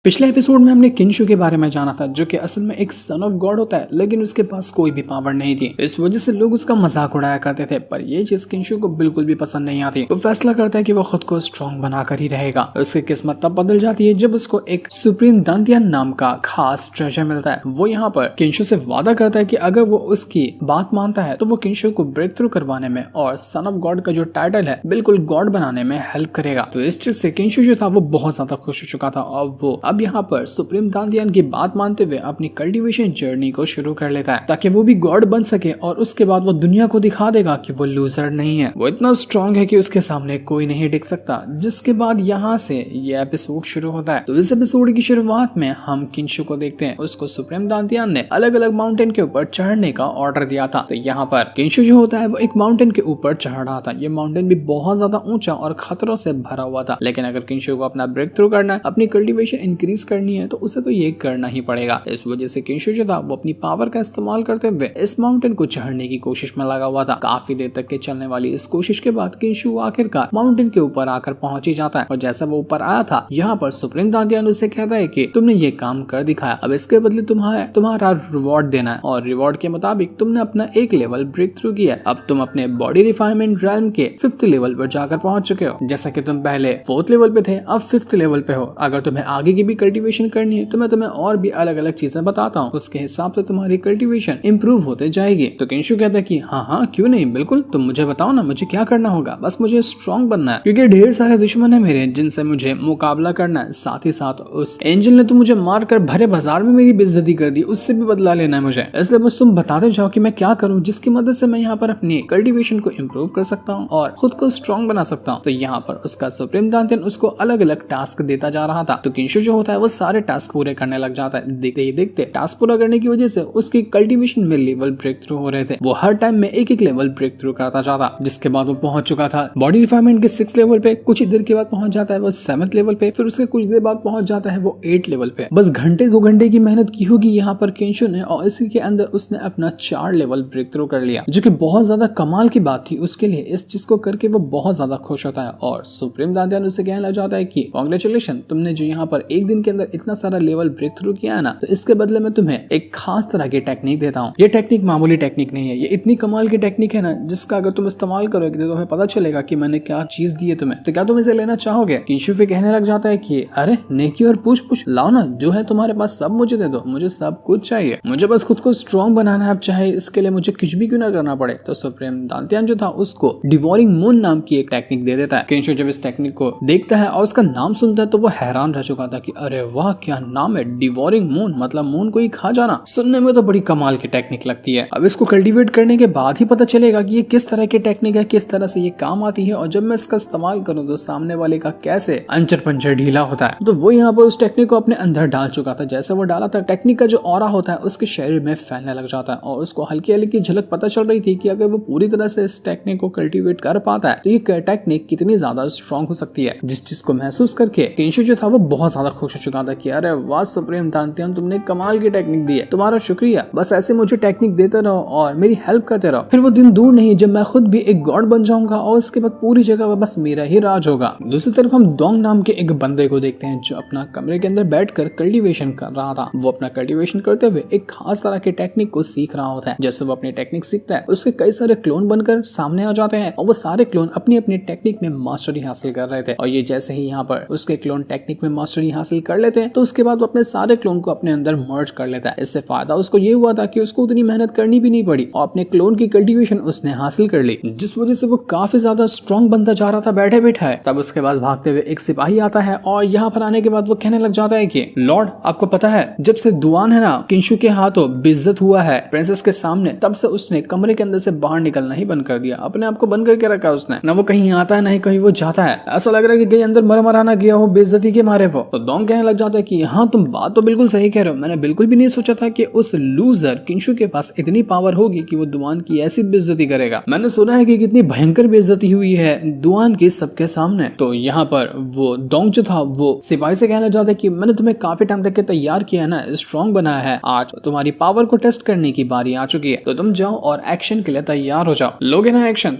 पिछले एपिसोड में हमने किंशु के बारे में जाना था, जो कि असल में एक सन ऑफ गॉड होता है, लेकिन उसके पास कोई भी पावर नहीं थी। इस वजह से लोग उसका मजाक उड़ाया करते थे, पर ये चीज किंशु को बिल्कुल भी पसंद नहीं आती। तो फैसला करता है कि वो खुद को स्ट्रॉन्ग बनाकर ही रहेगा। उसकी किस्मत तब बदल जाती है जब उसको एक सुप्रीम दांतियान नाम का खास ट्रेजर मिलता है। वो यहाँ पर किंशु से वादा करता है कि अगर वो उसकी बात मानता है तो वो किंशु को ब्रेक थ्रू करवाने में और सन ऑफ गॉड का जो टाइटल है बिल्कुल गॉड बनाने में हेल्प करेगा। तो इस चीज से किंशु जो था वो बहुत ज्यादा खुश हो चुका था और वो अब यहाँ पर सुप्रीम दांतियान की बात मानते हुए अपनी कल्टीवेशन जर्नी को शुरू कर लेता है, ताकि वो भी गॉड बन सके और उसके बाद वो दुनिया को दिखा देगा कि वो लूजर नहीं है। वो इतना स्ट्रॉन्ग है कि उसके सामने कोई नहीं टिक सकता। जिसके बाद यहाँ से ये एपिसोड शुरू होता है। तो इस एपिसोड की शुरुआत में हम किंशु को देखते हैं। उसको सुप्रीम दांतियान ने अलग अलग माउंटेन के ऊपर चढ़ने का ऑर्डर दिया था। तो यहाँ पर किंशु जो होता है वो एक माउंटेन के ऊपर चढ़ रहा था। ये माउंटेन भी बहुत ज्यादा ऊंचा और खतरों से भरा हुआ था, लेकिन अगर किंशु को अपना ब्रेक थ्रू करना है, अपनी कल्टीवेशन इंक्रीज करनी है, तो उसे तो ये करना ही पड़ेगा। इस वजह से किंशु जो था वो अपनी पावर का इस्तेमाल करते हुए इस माउंटेन को चढ़ने की कोशिश में लगा हुआ था। काफी देर तक के चलने वाली इस कोशिश के बाद किंशु आखिरकार माउंटेन के ऊपर आकर पहुंच ही जाता है। और जैसा वो ऊपर आया था, यहाँ पर सुप्रीम दांतियान उससे कहता है कि तुमने ये काम कर दिखाया, अब इसके बदले तुम्हारा रिवॉर्ड देना है। और रिवॉर्ड के मुताबिक तुमने अपना एक लेवल ब्रेक थ्रू किया है। अब तुम अपने बॉडी रिफाइनमेंट रैम के 5th लेवल पर जाकर पहुंच चुके हो। जैसा कि तुम पहले 4th लेवल पे थे, अब 5th लेवल पे हो। अगर तुम्हें आगे की भी कल्टीवेशन करनी है तो मैं तुम्हें और भी अलग अलग चीजें बताता हूँ, उसके हिसाब से तुम्हारी कल्टीवेशन इंप्रूव होते जाएगी। तो किंशु कहता है कि हाँ क्यों नहीं, बिल्कुल तुम मुझे बताओ ना, मुझे क्या करना होगा, बस मुझे स्ट्रॉन्ग बनना है, क्योंकि ढेर सारे दुश्मन है मेरे जिनसे मुझे मुकाबला करना है। साथ ही साथ उस एंजल ने तो मुझे मार कर भरे बाजार में मेरी बेइज्जती कर दी, उससे भी बदला लेना है मुझे। इसलिए बस तुम बताते जाओ कि मैं क्या करूँ जिसकी मदद से मैं यहाँ पर अपनी कल्टीवेशन को इम्प्रूव कर सकता हूँ और खुद को स्ट्रॉन्ग बना सकता हूँ। तो यहाँ पर उसका सुप्रीम दांतियान उसको अलग अलग टास्क देता जा रहा था। तो किंशु जो होता है वो सारे टास्क पूरे करने लग जाता है। देखते ही देखते टास्क पूरा करने की वजह से उसकी कल्टीवेशन में लेवल ब्रेक थ्रू हो रहे थे। वो हर टाइम में एक लेवल ब्रेक थ्रू करता जाता, जिसके बाद वो पहुंच चुका था बॉडी रिफाइनमेंट के 6th लेवल पे। कुछ ही देर के बाद पहुंच जाता है वो 7th लेवल पे, फिर उसके कुछ देर बाद पहुंच जाता है वो 8th लेवल पे। बस घंटे 2 घंटे की मेहनत की होगी यहाँ पर किंशु ने, और इसी के अंदर उसने अपना 4 लेवल ब्रेक थ्रू कर लिया, जो कि बहुत ज्यादा कमाल की बात थी उसके लिए। इस चीज को करके वो बहुत ज्यादा खुश होता है और सुप्रीम दांतियान उससे कहने लग जाता है कि कांग्रेचुलेशन, तुमने जो यहाँ पर एक दिन के अंदर इतना सारा लेवल ब्रेक थ्रू किया है ना, तो इसके बदले में तुम्हें एक खास तरह की टेक्निक देता हूँ। ये टेक्निक मामूली टेक्निक नहीं है, ये इतनी कमाल की टेक्निक है ना, जिसका अगर तुम इस्तेमाल करोगे तो तुम्हें पता चलेगा कि मैंने क्या चीज दी है तुम्हें। तो क्या तुम इसे लेना चाहोगे? किंशु फिर कहने लग जाता है कि अरे नेकी और पूछ लाओ ना, जो है तुम्हारे पास सब मुझे दे दो, मुझे सब कुछ चाहिए, मुझे बस खुद को स्ट्रॉन्ग बनाना है, अब चाहे इसके लिए मुझे कुछ भी क्यों ना करना पड़े। तो सुप्रीम दांतियान जो था उसको डिवोरिंग मून नाम की एक टेक्निक दे देता है। किंशु जब इस टेक्निक को देखता है और उसका नाम सुनता है तो वो हैरान रह चुका था कि अरे वाह क्या नाम है, डिवोरिंग मून, मतलब मून को ही खा जाना। सुनने में तो बड़ी कमाल की टेक्निक लगती है। अब इसको कल्टीवेट करने के बाद ही पता चलेगा कि ये किस तरह की टेक्निक है, किस तरह से ये काम आती है, और जब मैं इसका इस्तेमाल करूं तो सामने वाले का कैसे अंचर पंचर ढीला होता है। तो वो यहाँ पर उस टेक्निक को अपने अंदर डाल चुका था। जैसे वो डाला था, टेक्निक का जो ऑरा होता है उसके शरीर में फैलने लग जाता है, और उसको हल्की हल्की झलक पता चल रही थी कि अगर वो पूरी तरह से इस टेक्निक को कल्टीवेट कर पाता है तो ये टेक्निक कितनी ज्यादा स्ट्रॉन्ग हो सकती है। जिस चीज को महसूस करके किंशु जो था वो बहुत ज्यादा खुश हो चुका था कि अरे वाह सुप्रीम दांतियान, तुमने कमाल की टेक्निक दी है, तुम्हारा शुक्रिया, बस ऐसे मुझे टेक्निक देते रहो और मेरी हेल्प करते रहो। फिर वो दिन दूर नहीं जब मैं खुद भी एक गॉड बन जाऊंगा और उसके बाद पूरी जगह बस मेरा ही राज होगा। दूसरी तरफ हम डोंग नाम के एक बंदे को देखते हैं जो अपना कमरे के अंदर बैठकर कल्टीवेशन कर रहा था। वो अपना कल्टीवेशन करते हुए एक खास तरह की टेक्निक को सीख रहा होता है। जैसे वो अपनी टेक्निक सीखता है उसके कई सारे क्लोन बनकर सामने आ जाते हैं, और वो सारे क्लोन अपनी अपनी टेक्निक में मास्टरी हासिल कर रहे थे। और ये जैसे ही यहाँ पर उसके क्लोन टेक्निक में मास्टरी हासिल कर लेते हैं तो उसके बाद वो अपने सारे क्लोन को अपने अंदर मर्ज कर लेता है। इससे फायदा उसको ये हुआ था कि उसको उतनी मेहनत करनी भी नहीं पड़ी और अपने क्लोन की कल्टीवेशन उसने हासिल कर ली, जिस वजह से वो काफी ज्यादा स्ट्रॉन्ग बनता जा रहा था बैठे बैठा है। तब उसके पास भागते हुए एक सिपाही आता है और यहाँ पर आने के बाद वो कहने लग जाता है कि लॉर्ड, आपको पता है जब से दुआन है ना किंशु के हाथों बेइज्जत हुआ है प्रिंसेस के सामने, तब से उसने कमरे के अंदर से बाहर निकलना ही बंद कर दिया। अपने आप को बंद करके रखा उसने, ना वो कहीं आता है ना ही कहीं वो जाता है। ऐसा लग रहा है कि कहीं अंदर मरमराना गया हो बेइज्जती के मारे वो। तो डोंग कहने लग जाता है कि हाँ तुम बात तो बिल्कुल सही कह रहे हो, मैंने बिल्कुल भी नहीं सोचा था कि उस लूजर किंशु के पास इतनी पावर होगी कि वो दुआन की ऐसी बेइज्जती करेगा। मैंने सुना है कि कितनी भयंकर बेइज्जती हुई है दुआन की सबके सामने। तो यहाँ पर वो डोंग जो था वो सिपाही से कहना चाहता है कि मैंने तुम्हें काफी टाइम तक के तैयार किया है ना, स्ट्रॉन्ग बनाया है, आज तुम्हारी पावर को टेस्ट करने की बारी आ चुकी है, तो तुम जाओ और एक्शन के लिए तैयार हो जाओ। लोगे ना एक्शन?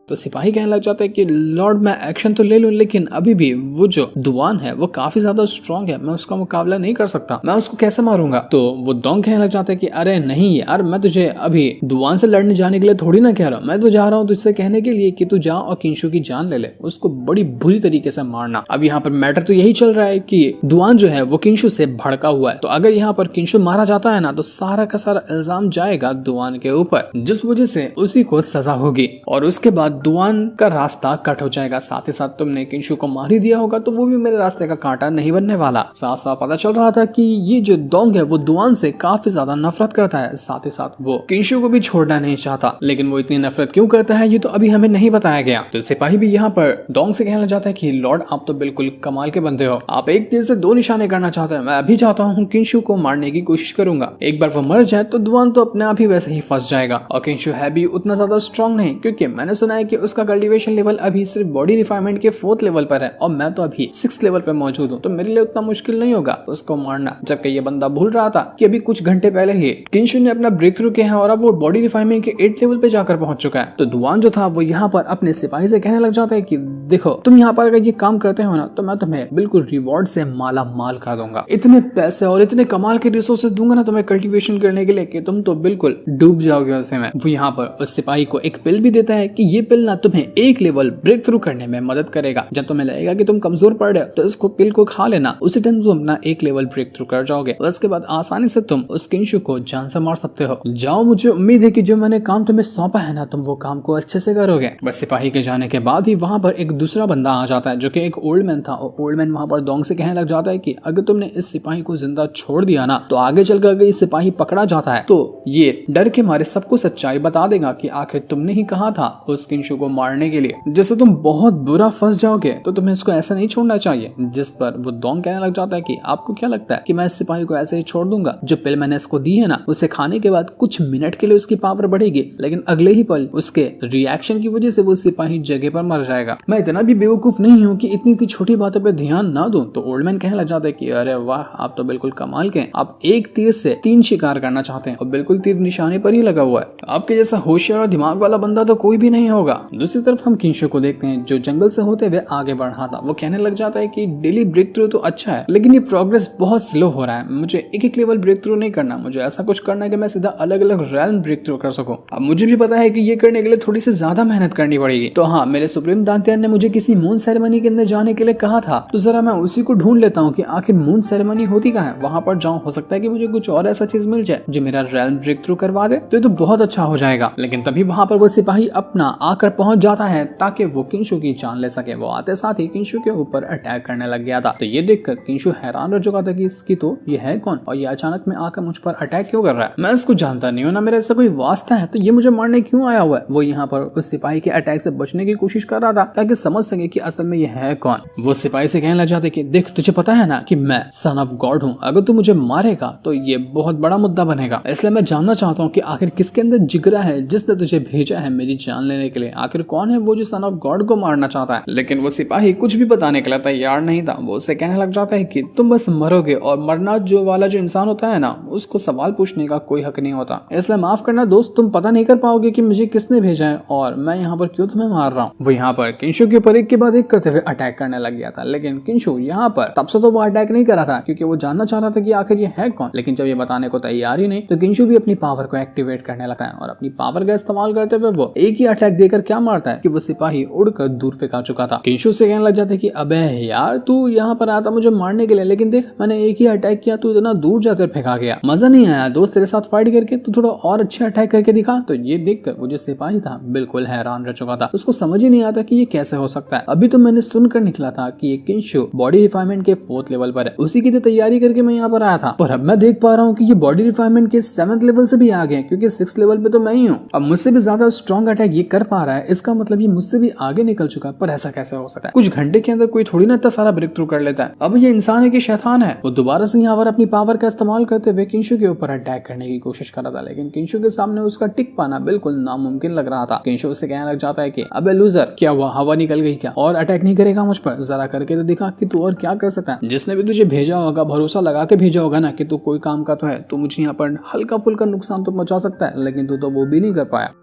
तो सिपाही कहने लग जाता है कि लॉर्ड मैं एक्शन तो ले लूं, लेकिन अभी भी वो जो दुआन है वो काफी ज्यादा स्ट्रांग है, मैं उसका मुकाबला नहीं कर सकता, मैं उसको कैसे मारूंगा। तो वो डोंग कहने लग जाता है कि अरे नहीं यार, मैं तुझे अभी दुआन से लड़ने जाने के लिए थोड़ी ना कह रहा हूँ, मैं तो जा रहा हूँ तुझसे कहने के लिए कि तू जा और किंशु की जान ले ले, उसको बड़ी बुरी तरीके से मारना। अब यहाँ पर मैटर तो यही चल रहा है कि दुआन जो है वो किंशु से भड़का हुआ है, तो अगर यहाँ पर किंशु मारा जाता है ना तो सारा का सारा इल्जाम जाएगा दुआन के ऊपर, जिस वजह से उसी को सजा होगी और उसके बाद दुआन का रास्ता कट हो जाएगा। साथ ही साथ तुमने किंशु को मार ही दिया होगा तो वो भी मेरे रास्ते का कांटा नहीं बनने वाला। साफ साफ पता चल रहा था कि ये जो डोंग है वो दुआन से काफी ज्यादा नफरत करता है, साथ ही साथ वो किंशु को भी छोड़ना नहीं चाहता, लेकिन वो इतनी नफरत क्यों करता है ये तो अभी हमें नहीं बताया गया। तो सिपाही भी यहाँ पर डोंग से कहना चाहता है कि लॉर्ड आप तो बिल्कुल कमाल के बंदे हो, आप एक तीर से दो निशाने करना चाहते हैं, मैं अभी चाहता हूँ किंशु को मारने की कोशिश करूंगा, एक बार वो मर जाए तो दुआन तो अपने आप ही वैसे ही फंस जाएगा। और किंशु है भी उतना ज्यादा स्ट्रांग नहीं, क्योंकि मैंने सुना है कि उसका कल्टीवेशन लेवल अभी सिर्फ बॉडी रिफाइनमेंट के 4th लेवल पर है और मैं तो अभी 6th लेवल पर मौजूद हूँ, तो मेरे लिए उतना मुश्किल नहीं होगा उसको मारना। जबकि ये बंदा भूल रहा था कि अभी कुछ घंटे पहले ही किंशु ने अपना ब्रेक थ्रू किया है और अब वो बॉडी रिफाइनमेंट के 8th लेवल पे जाकर पहुंच चुका है। तो दुआन जो था वो यहाँ पर अपने सिपाही से कहने लग जाता है कि देखो तुम यहाँ पर अगर ये काम करते हो ना तो मैं तुम्हें बिल्कुल रिवॉर्ड से माला माल कर दूंगा, इतने पैसे और इतने कमाल के रिसोर्सेज दूंगा ना तुम्हें कल्टीवेशन करने के लिए कि तुम तो बिल्कुल डूब जाओगे उसे में। वो यहाँ पर उस सिपाही को एक पिल भी देता है कि ये पिल ना तुम्हें एक लेवल ब्रेक थ्रू करने में मदद करेगा, जब तुम्हें लगेगा कि तुम कमजोर पड़ रहे हो तो इसको पिल को खा लेना, उसी टाइम तुम अपना एक लेवल ब्रेक थ्रू कर जाओगे, उसके बाद आसानी से तुम उस किंशु को जान से मार सकते हो। जाओ, मुझे उम्मीद है कि जो मैंने काम तुम्हें सौंपा है ना तुम वो काम को अच्छे से करोगे। बस सिपाही के जाने के बाद ही वहां पर एक दूसरा बंदा आ जाता है जो कि एक ओल्ड मैन था, और ओल्ड मैन वहां पर डोंग से कहने लग जाता है कि अगर तुमने इस सिपाही को जिंदा छोड़ दिया ना तो आगे चलकर अगर ये सिपाही पकड़ा जाता है तो ये डर के मारे सबको सच्चाई बता देगा कि आखिर तुमने ही कहा था उस किंशु को मारने के लिए, जैसे तुम बहुत बुरा फंस जाओगे तो तुम्हें इसको ऐसा नहीं छोड़ना चाहिए। जिस पर वो डोंग कहने लग जाता है कि आपको क्या लगता है कि मैं इस सिपाही को ऐसे ही छोड़ दूंगा? जो पिल मैंने इसको दी है ना उसे खाने के बाद कुछ मिनट के लिए उसकी पावर बढ़ेगी, लेकिन अगले ही पल उसके रिएक्शन की वजह से वो सिपाही जगह पर मर जाएगा। मैं इतना भी बेवकूफ नहीं हूँ कि इतनी छोटी बातों पे ध्यान ना दूं। तो ओल्ड मैन कहने लग जाता है कि अरे वाह, आप तो बिल्कुल कमाल के, आप एक तीर से 3 शिकार करना चाहते हैं और बिल्कुल तीर निशाने पर ही लगा हुआ है, आपके जैसा होशियार और दिमाग वाला बंदा तो कोई भी नहीं होगा। दूसरी तरफ हम किंशु को देखते हैं जो जंगल से होते हुए आगे बढ़ रहा था। वो कहने लग जाता है कि डेली ब्रेक थ्रू तो अच्छा है, लेकिन ये प्रोग्रेस बहुत स्लो हो रहा है, मुझे एक लेवल ब्रेक थ्रू नहीं करना, मुझे ऐसा कुछ करना है कि मैं सीधा अलग अलग रैल्म ब्रेक थ्रू कर सकूं। अब मुझे भी पता है कि ये करने के लिए थोड़ी सी ज्यादा मेहनत करनी पड़ेगी। तो हाँ, मेरे सुप्रीम दांतियान ने मुझे किसी मून सेरेमनी के अंदर जाने के लिए कहा था, तो जरा मैं उसी को ढूंढ लेता हूँ कि आखिर मून सेरेमनी होती कहाँ है, वहां पर जाऊँ, हो सकता है कि मुझे कुछ और ऐसा चीज मिल जाए जो मेरा रैल्म ब्रेक थ्रू करवा दे, तो ये तो बहुत अच्छा हो जाएगा। लेकिन तभी वहां पर वो सिपाही अपना आकर पहुंच जाता है ताकि वो किंशु की जान ले सके। वो आते साथ ही किंशु के ऊपर अटैक करने लग गया था। तो ये देखकर किंशु हैरान रह चुका था कि इसकी तो ये है कौन और ये अचानक में आकर मुझ पर अटैक क्यों कर रहा है, मैं इसको जानता नहीं हूँ ना, मेरा इससे कोई वास्ता है, तो ये मुझे मारने क्यों आया हुआ है। वो यहाँ पर उस सिपाही के अटैक से बचने की कोशिश कर रहा था ताकि समझ सके कि असल में ये है कौन। वो सिपाही से कहने लग जाते कि देख, तुझे पता है ना कि मैं सन ऑफ गॉड हूँ, अगर तू मुझे मारेगा तो ये बहुत बड़ा मुद्दा बनेगा, इसलिए मैं जानना चाहता हूँ कि आखिर किसके अंदर जिगरा है जिसने तुझे भेजा है मेरी जान लेने के लिए, आखिर कौन है वो जो सन ऑफ गॉड को मारना चाहता है। लेकिन वो सिपाही कुछ भी बताने के लिए तैयार नहीं था। वो उससे कहने लग जाता है कि तुम बस मरोगे और मरना जो वाला जो इंसान होता है ना उसको सवाल पूछने का कोई हक नहीं होता, इसलिए माफ करना दोस्त, तुम पता नहीं कर पाओगे कि मुझे किसने भेजा है और मैं यहाँ पर क्यों तुम्हें मार रहा हूँ। वो यहाँ पर किंशु के ऊपर एक के बाद एक करते हुए अटैक करने लग गया था, लेकिन किंशु यहाँ पर तब से तो वो अटैक नहीं कर रहा था क्योंकि वो जानना चाह रहा था कि आखिर ये है कौन। लेकिन जब ये बताने को तैयार ही नहीं तो किंशु भी अपनी पावर को एक्टिवेट करने लगा है और अपनी पावर का इस्तेमाल करते हुए वो एक ही अटैक देकर क्या मारता है कि वो सिपाही उड़कर दूर फेंका चुका था। किंशु से कहने लग जाते कि अबे यार, तू यहाँ पर आया था मुझे मारने के लिए, लेकिन देख मैंने एक ही अटैक किया, तू इतना दूर जाकर फेंका गया, मजा नहीं आया दोस्त तेरे साथ फाइट करके, तू थोड़ा और अच्छा अटैक करके दिखा। तो ये देखकर वो जो सिपाही था बिल्कुल हैरान रह चुका था, उसको समझ ही नहीं आता कि ये कैसे हो सकता है। अभी तो मैंने सुनकर निकला था कि ये किंशु बॉडी रिफाइनमेंट के 4th लेवल पर है, उसी की तो तैयारी करके मैं यहाँ पर आया था, और अब मैं देख पा रहा हूँ कि ये बॉडी रिफाइनमेंट के 7th लेवल से भी आगे है क्योंकि 6th लेवल पे तो मैं ही हूँ। अब मुझसे भी ज्यादा स्ट्रॉन्ग अटैक ये कर पा रहा है, इसका मतलब ये मुझसे भी आगे निकल चुका है। पर ऐसा कैसे हो सकता है? कुछ घंटे के अंदर कोई थोड़ी ना इतना सारा ब्रेक थ्रू कर लेता है। अब ये इंसान है कि शैतान है? वो दोबारा से यहाँ पर अपनी पावर का इस्तेमाल करते हुए किंशु के ऊपर अटैक करने की कोशिश कर रहा था, लेकिन किंशु के सामने उसका टिक पाना बिल्कुल नामुमकिन लग रहा था। किंशु उससे कहने लग जाता है कि अबे लूजर, क्या हुआ, हवा निकल गई क्या, और अटैक नहीं करेगा मुझ पर? जरा करके तो दिखा कि तू और क्या कर सकता है। जिसने भी तुझे भेजा होगा भरोसा लगा के भेजा होगा ना कि तू कोई काम का तो है, तो मुझे यहाँ पर हल्का फुल्का नुकसान तो पहुंचा सकता है, लेकिन तू तो वो भी नहीं कर पाया।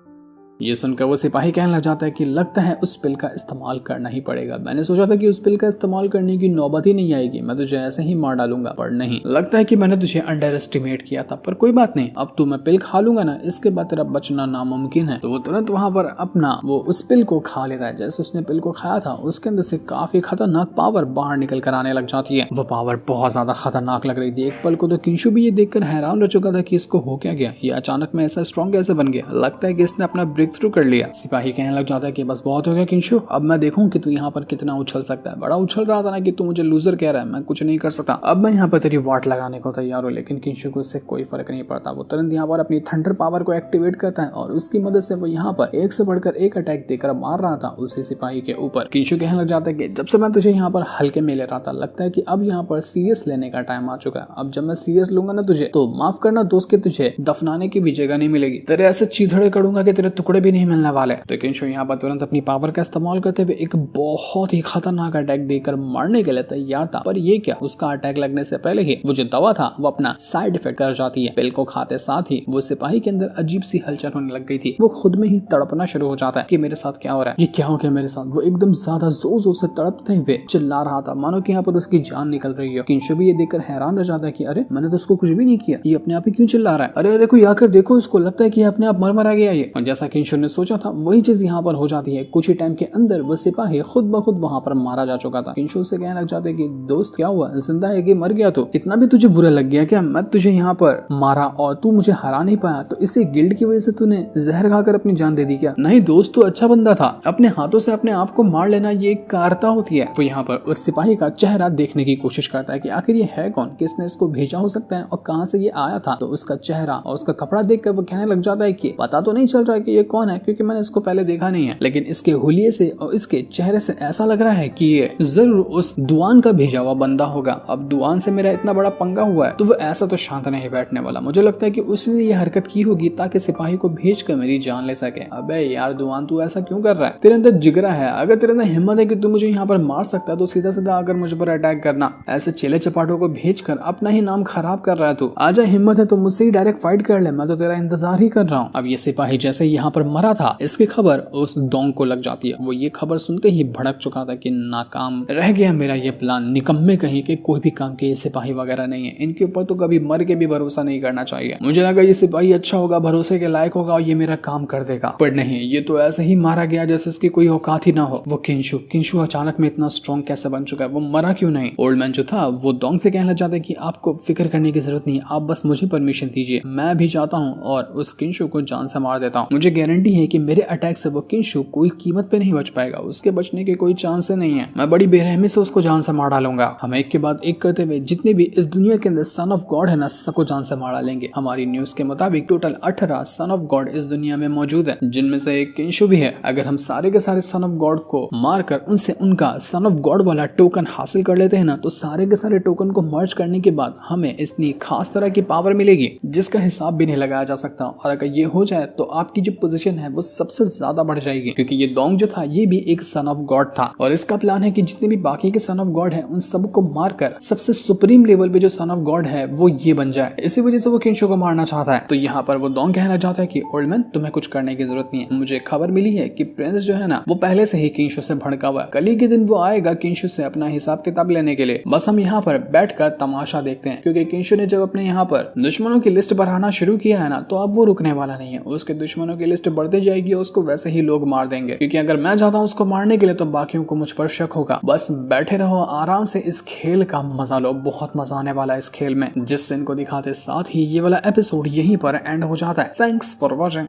ये सुनकर वो सिपाही कहने लग जाता है कि लगता है उस पिल का इस्तेमाल करना ही पड़ेगा। मैंने सोचा था कि उस पिल का इस्तेमाल करने की नौबत ही नहीं आएगी, मैं तुझे ऐसे ही मार डालूंगा, पर नहीं, लगता है कि मैंने तुझे अंडर एस्टिमेट किया था। पर कोई बात नहीं, अब तू मैं पिल खा लूंगा ना, इसके बाद तेरा बचना नामुमकिन है। तो वो तुरंत वहां पर अपना वो उस पिल को खा लेता है। जैसे उसने पिल को खाया था उसके अंदर से काफी खतरनाक पावर बाहर निकल कर आने लग जाती है। वो पावर बहुत ज्यादा खतरनाक लग रही थी। एक पल को तो किंशु भी ये देखकर हैरान रह चुका था कि इसको हो क्या गया, ये अचानक में ऐसा स्ट्रॉन्ग कैसे बन गया, लगता है कि इसने अपना ब्रेक थ्रू कर लिया। सिपाही कहने लग जाता है कि बस बहुत हो गया किंशु, अब मैं देखूं कि तू यहाँ पर कितना उछल सकता है। बड़ा उछल रहा था ना कि तू मुझे लूजर कह रहा है, मैं कुछ नहीं कर सकता, अब मैं यहाँ पर तेरी वाट लगाने को तैयार हूँ। लेकिन किंशु को इससे कोई फर्क नहीं पड़ता। वो तुरंत यहाँ पर अपनी थंडर पावर को एक्टिवेट करता है और उसकी मदद से वो यहाँ पर एक से बढ़कर एक अटैक देकर मार रहा था उसी सिपाही के ऊपर। किंशु कहने लग जाता है कि जब से मैं तुझे यहाँ पर हल्के में ले रहा था, लगता है कि अब यहाँ पर सीरियस लेने का टाइम आ चुका है। अब जब मैं सीरियस लूंगा ना तुझे, तो माफ करना दोस्त के तुझे दफनाने की भी जगह नहीं मिलेगी, तेरे ऐसे चीथड़े करूंगा कि तेरे टुकड़े भी नहीं मिलने वाले। तो किंशु यहाँ पर तुरंत अपनी पावर का इस्तेमाल करते हुए एक बहुत ही खतरनाक अटैक देकर मारने के लिए तैयार था। पर ये क्या, उसका अटैक लगने से पहले ही वो जो दवा था वो अपना साइड इफेक्ट कर जाती है। पिल को खाते साथ ही वो सिपाही के अंदर अजीब सी हलचल होने लग गई थी। वो खुद में ही तड़पना शुरू हो जाता है कि मेरे साथ क्या हो रहा है, ये क्या हो गया मेरे साथ। वो एकदम ज्यादा जोर जोर से तड़पते हुए चिल्ला रहा था, मानो कि यहाँ पर उसकी जान निकल रही है। किंशु भी ये देखकर हैरान रह जाता है कि अरे मैंने तो उसको कुछ भी नहीं किया, ये अपने आप ही क्यों चिल्ला रहा है, अरे अरे कोई आकर देखो इसको, लगता है कि अपने आप मर मरा गया ये। और जैसा किंशु ने सोचा था वही चीज यहाँ पर हो जाती है। कुछ ही टाइम के अंदर वो सिपाही खुद ब खुद वहां पर मारा जा चुका था। किंशु से कहने लग जाते कि दोस्त क्या हुआ, जिंदा है कि मर गया, तो इतना भी तुझे बुरा लग गया क्या, मैं तुझे यहाँ पर मारा और तू मुझे हरा नहीं पाया, तो इसी गिल्ट की वजह से तूने जहर खाकर अपनी जान दे दी क्या। नहीं दोस्त, तू अच्छा बंदा था, अपने हाथों से अपने आप को मार लेना ये एक कार्ता होती है। वो यहाँ पर उस सिपाही का चेहरा देखने की कोशिश करता है कि आखिर ये है कौन, किसने इसको भेजा हो सकता है और कहाँ से ये आया था। तो उसका चेहरा और उसका कपड़ा देखकर वो कहने लग जाता है कि पता तो नहीं चल रहा है कि ये कौन है, क्योंकि मैंने इसको पहले देखा नहीं है, लेकिन इसके हुलिये से और इसके चेहरे से ऐसा लग रहा है कि ये जरूर उस दुआन का भेजा हुआ बंदा होगा। अब दुआन से मेरा इतना बड़ा पंगा हुआ है तो वो ऐसा तो शांत नहीं बैठने वाला। मुझे लगता है कि उसने ये हरकत की होगी ताकि सिपाही को भेज कर मेरी जान ले सके। अबे यार दुआन, तू ऐसा क्यों कर रहा है, तेरे अंदर जिगरा है, अगर तेरे अंदर हिम्मत है कि तू मुझे यहाँ पर मार सकता है तो सीधा सीधा आकर मुझ पर अटैक करना। ऐसे चेले चपाटों को भेज कर अपना ही नाम खराब कर रहा है तू। आजा, हिम्मत है तो मुझसे ही डायरेक्ट फाइट कर ले, मैं तो तेरा इंतजार ही कर रहा हूँ। अब ये सिपाही जैसे यहाँ पर मरा था, इसकी खबर उस डोंग को लग जाती है। वो ये खबर सुनते ही भड़क चुका था कि नाकाम रह गया मेरा ये प्लान, निकम्मे कहीं के, कोई भी काम के ये सिपाही वगैरह नहीं है, इनके ऊपर तो कभी मर के भी भरोसा नहीं करना चाहिए। मुझे लगा ये सिपाही अच्छा होगा, भरोसे के लायक होगा और ये मेरा काम कर देगा, पर नहीं, ये तो ऐसे ही मारा गया जैसे इसकी कोई औकात ही ना हो। वो किंशु अचानक में इतना स्ट्रॉन्ग कैसे बन चुका है, वो मरा क्यों नहीं। ओल्ड मैन जो था वो डोंग से कहना चाहता है कि आपको फिक्र करने की जरूरत नहीं, आप बस मुझे परमिशन दीजिए, मैं भी जाता हूँ और उस किंशु को जान से मार देता हूँ। मुझे गारंटी है कि मेरे अटैक से वो किंशु कोई कीमत पे नहीं बच पाएगा, उसके बचने के कोई चांस नहीं है, मैं बड़ी बेरहमी से उसको जान से मार डालूंगा। हम एक के बाद एक करते हुए जितने भी इस दुनिया के अंदर सन ऑफ गॉड है ना, सबको जान से मार डालेंगे। हमारी न्यूज के मुताबिक टोटल 18 सन ऑफ गॉड इस दुनिया में मौजूद है, जिनमें से एक किंशु भी है। अगर हम सारे के सारे सन ऑफ गॉड को मारकर उनसे उनका सन ऑफ गॉड वाला टोकन हासिल कर लेते हैं ना, तो सारे के सारे टोकन को मर्ज करने के बाद हमें इतनी खास तरह की पावर मिलेगी जिसका हिसाब भी नहीं लगाया जा सकता। और अगर ये हो जाए तो आपकी जो पोजीशन है वो सबसे ज्यादा बढ़ जाएगी, क्योंकि ये डोंग जो था ये भी एक सन ऑफ गॉड था और इसका प्लान है कि जितने भी बाकी के सन ऑफ गॉड है उन सबको मारकर सबसे सुप्रीम लेवल पे जो सन ऑफ गॉड है वो ये बन जाए। इसी वजह से वो किंशु को मारना चाहता है। तो यहाँ पर वो डोंग कहना चाहता है कि ओल्ड मैन, तुम्हें कुछ करने की जरूरत नहीं है, मुझे खबर मिली है कि प्रिंस जो है ना वो पहले से ही किंशु से भड़का हुआ है, कल ही के दिन वो आएगा किंशु से अपना हिसाब किताब लेने के लिए। बस हम यहाँ पर बैठकर तमाशा देखते हैं, क्योंकि किंशु ने जब अपने यहाँ पर दुश्मनों की लिस्ट बढ़ाना शुरू किया है ना, तो अब वो रुकने वाला नहीं है, उसके दुश्मनों की लिस्ट बढ़ती जाएगी और उसको वैसे ही लोग मार देंगे, क्योंकि अगर मैं जाता हूँ उसको मारने के लिए तो बाकियों को मुझ पर शक होगा। बस बैठे रहो आराम से, इस खेल का मजा लो, बहुत मजा आने वाला है इस खेल में। जिस सीन को दिखाते साथ ही ये वाला एपिसोड यहीं पर एंड हो जाता है। Thanks for watching.